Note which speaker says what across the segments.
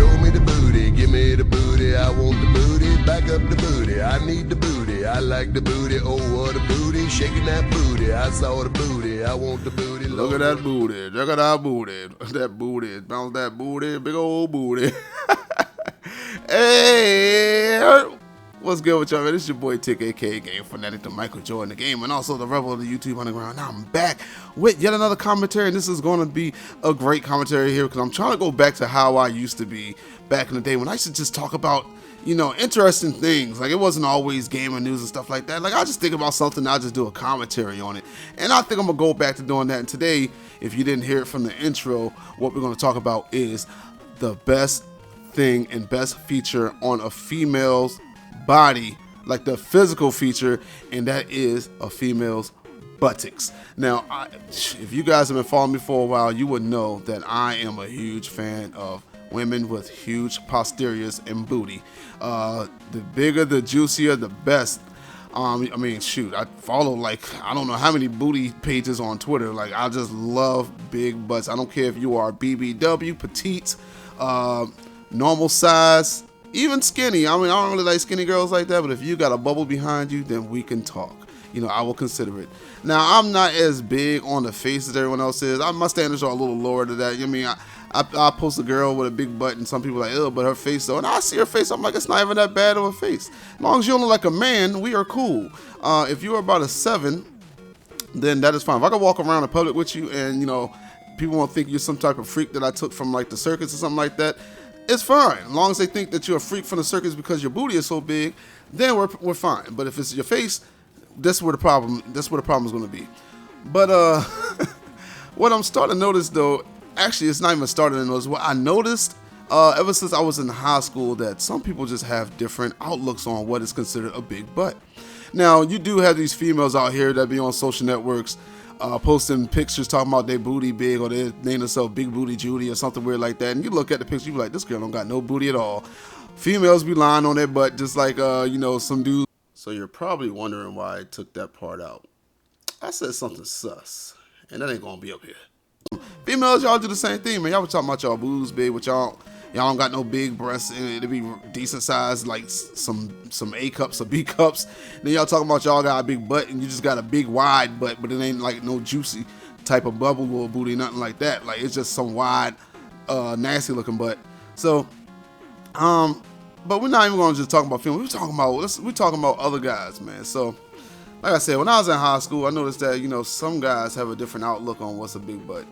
Speaker 1: Show me the booty, give me the booty. I want the booty, back up the booty. I need the booty, I like the booty. Oh, what a booty, shaking that booty. I saw the booty, I want the booty.
Speaker 2: Look at that booty, look at that booty. That booty, bounce that booty, big old booty. Hey, what's good with y'all, man? This is your boy Tick, aka Game Fanatic, the Michael Jordan, the game, and also the Rebel of the YouTube Underground. Now I'm back with yet another commentary, and this is going to be a great commentary here because I'm trying to go back to how I used to be back in the day when I used to just talk about, you know, interesting things. Like, it wasn't always gaming news and stuff like that. Like, I just think about something, I'll just do a commentary on it. And I think I'm going to go back to doing that. And today, if you didn't hear it from the intro, what we're going to talk about is the best thing and best feature on a female's body, like the physical feature, and that is a female's buttocks. Now, if you guys have been following me for a while, you would know that I am a huge fan of women with huge posteriors and booty. The bigger, the juicier, the best. I mean, shoot, I follow like, I don't know how many booty pages on Twitter. Like, I just love big butts. I don't care if you are BBW, petite, normal size, even skinny. I mean, I don't really like skinny girls like that, but if you got a bubble behind you, then we can talk. You know, I will consider it. Now, I'm not as big on the face as everyone else is. My standards are a little lower to that. I mean, I post a girl with a big butt, and some people are like, ew, but her face, though. And I see her face, I'm like, it's not even that bad of a face. As long as you don't look like a man, we are cool. If you are about a 7, then that is fine. If I can walk around in public with you and, you know, people won't think you're some type of freak that I took from, like, the circus or something like that, it's fine. As long as they think that you're a freak from the circus because your booty is so big, then we're fine. But if it's your face, that's where the problem is going to be. But what I'm starting to notice, though, actually, it's not even starting to notice. What I noticed ever since I was in high school, that some people just have different outlooks on what is considered a big butt. Now, you do have these females out here that be on social networks posting pictures talking about their booty big, or they name themselves Big Booty Judy or something weird like that. And you look at the picture, you be like, this girl don't got no booty at all. Females be lying on their butt just like, you know, some dudes. So you're probably wondering why I took that part out. I said something sus, and that ain't gonna be up here. Females, y'all do the same thing, man. Y'all was talking about y'all boobs big, but y'all don't got no big breasts, and it'll be decent size, like some A cups or B cups. Then y'all talking about y'all got a big butt, and you just got a big wide butt, but it ain't like no juicy type of bubble or booty, nothing like that. Like, it's just some wide, nasty looking butt. So, but we're not even gonna just talk about females. We're talking about other guys, man. So, like I said, when I was in high school, I noticed that, you know, some guys have a different outlook on what's a big butt.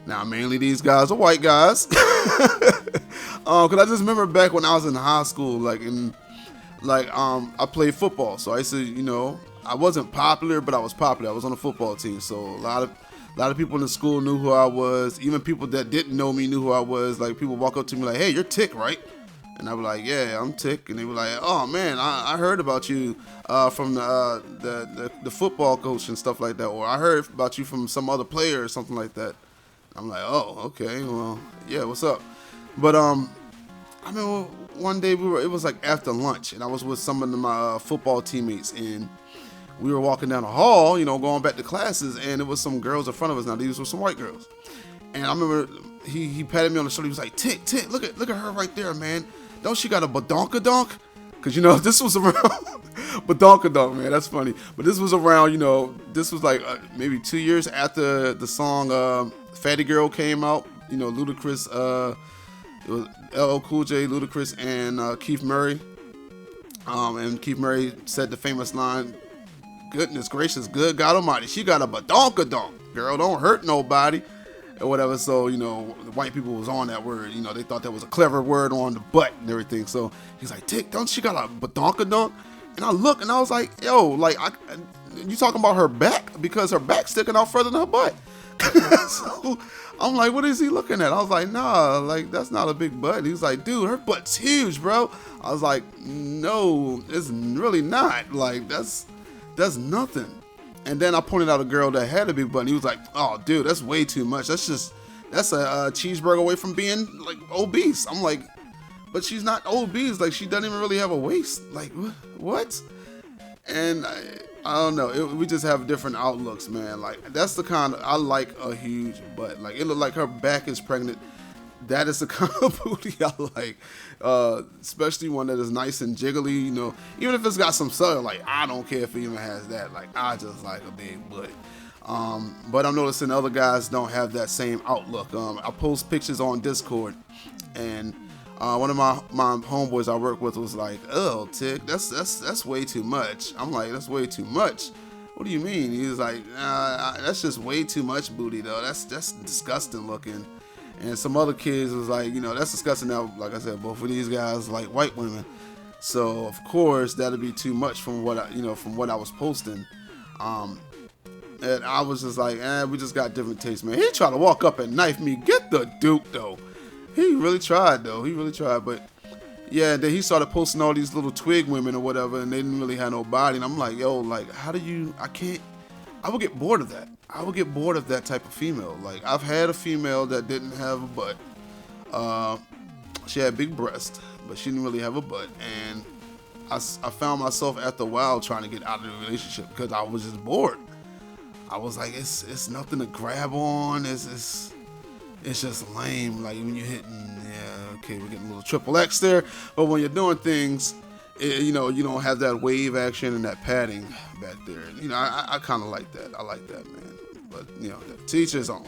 Speaker 2: Now, mainly these guys are white guys. Cause I just remember back when I was in high school, I played football. So I used to, you know, I wasn't popular, but I was popular. I was on a football team. So a lot of people in the school knew who I was. Even people that didn't know me knew who I was. Like, people walk up to me like, hey, you're Tick, right? And I was like, yeah, I'm Tick. And they were like, oh man, I heard about you from the football coach and stuff like that. Or I heard about you from some other player or something like that. I'm like, oh, okay, well, yeah, what's up? But I remember one day it was like after lunch, and I was with some of my football teammates, and we were walking down the hall, you know, going back to classes, and it was some girls in front of us. Now, these were some white girls, and I remember he patted me on the shoulder. He was like, Tick, look at her right there, man. Don't she got a badonkadonk? Because, you know, this was around badonkadonk, man. That's funny. But this was around, you know, this was like maybe 2 years after the song Fatty Girl came out. You know, Ludacris, it was LL Cool J, Ludacris, and Keith Murray. And Keith Murray said the famous line, goodness gracious, good God Almighty, she got a badonkadonk. Girl, don't hurt nobody. Or whatever. So, you know, the white people was on that word. You know, they thought that was a clever word on the butt and everything. So he's like, Tick, don't she got a badonkadonk? And I look and I was like, yo, like, you talking about her back? Because her back's sticking out further than her butt. So I'm like, what is he looking at? I was like, nah, like, that's not a big butt. He was like, dude, her butt's huge, bro. I was like, no, it's really not. Like, that's nothing. And then I pointed out a girl that had a big butt, and he was like, oh, dude, that's way too much. That's a cheeseburger away from being, like, obese. I'm like, but she's not obese. Like, she doesn't even really have a waist. Like, what? And I don't know. We just have different outlooks, man. Like, that's the kind of, I like a huge butt. Like, it looked like her back is pregnant. that is the kind of booty I like, especially one that is nice and jiggly. You know, even if it's got some subtle, like I don't care if it even has that. Like I just like a big butt. But I'm noticing other guys don't have that same outlook. I post pictures on Discord, and one of my homeboys I work with was like, "Oh, Tick, that's way too much." I'm like, "That's way too much." What do you mean? He was like, "That's just way too much booty, though. That's disgusting looking." And some other kids was like, you know, that's disgusting. Now, like I said, both of these guys like white women, so of course that'd be too much from what I was posting. And I was just like, we just got different tastes, man. He tried to walk up and knife me. Get the Duke, though. He really tried, though. He really tried. But, yeah, then he started posting all these little twig women or whatever, and they didn't really have no body. And I'm like, yo, like, how do you, I would get bored of that. I would get bored of that type of female. Like, I've had a female that didn't have a butt. She had big breasts, but she didn't really have a butt. And I found myself after a while trying to get out of the relationship because I was just bored. I was like, it's nothing to grab on. It's just lame. Like when you're hitting, yeah, okay, we're getting a little triple X there. But when you're doing things, you don't have that wave action and that padding back there. You know, I kind of like that. I like that, man. But the teacher's on.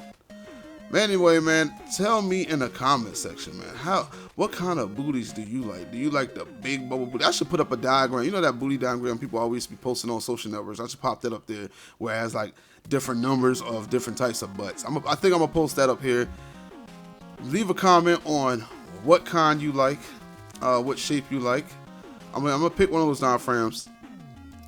Speaker 2: But anyway, man, tell me in the comment section, man, what kind of booties do you like? Do you like the big bubble booty? I should put up a diagram. You know that booty diagram people always be posting on social networks? I should pop that up there where it has like different numbers of different types of butts. I think I'm gonna post that up here. Leave a comment on what kind you like, what shape you like. I'm gonna pick one of those diaphragms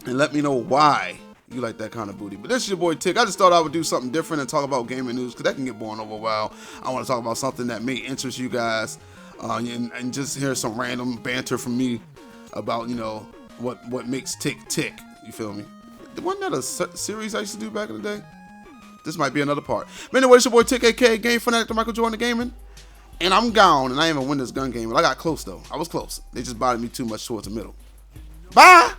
Speaker 2: and let me know why you like that kind of booty. But this is your boy Tick. I just thought I would do something different and talk about gaming news because that can get boring over a while. I want to talk about something that may interest you guys and just hear some random banter from me about what makes Tick tick. You feel me? Wasn't that a series I used to do back in the day? This might be another part. But anyway, it's your boy Tick, aka Game Fanatic, the Michael Jordan of Gaming. And I'm gone, and I didn't even win this gun game. But I got close, though. I was close. They just bothered me too much towards the middle. Bye!